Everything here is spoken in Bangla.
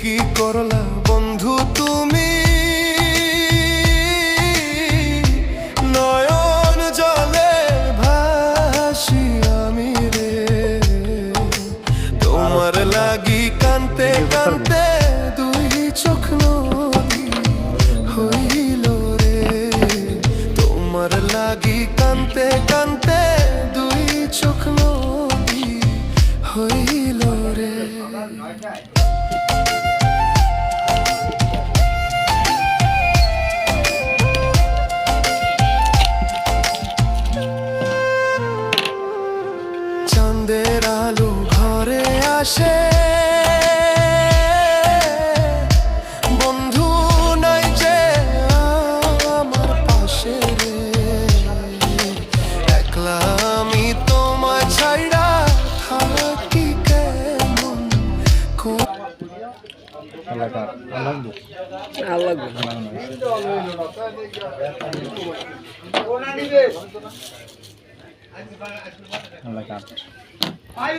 কি করলা বন্ধু তুমি, নয়ন জলে ভাসি আমি রে, তোমার লাগি কানতে কানতে দুই চোখ নদী হইল রে, তোমার লাগি কানতে কানতে দুই চোখ নদী হইল রে। চাঁদের আলো ঘরে আসে, বন্ধু নাই যে আমার পাশে রে, একলা আমি তোমায় ছাইড়া থাকি কেমন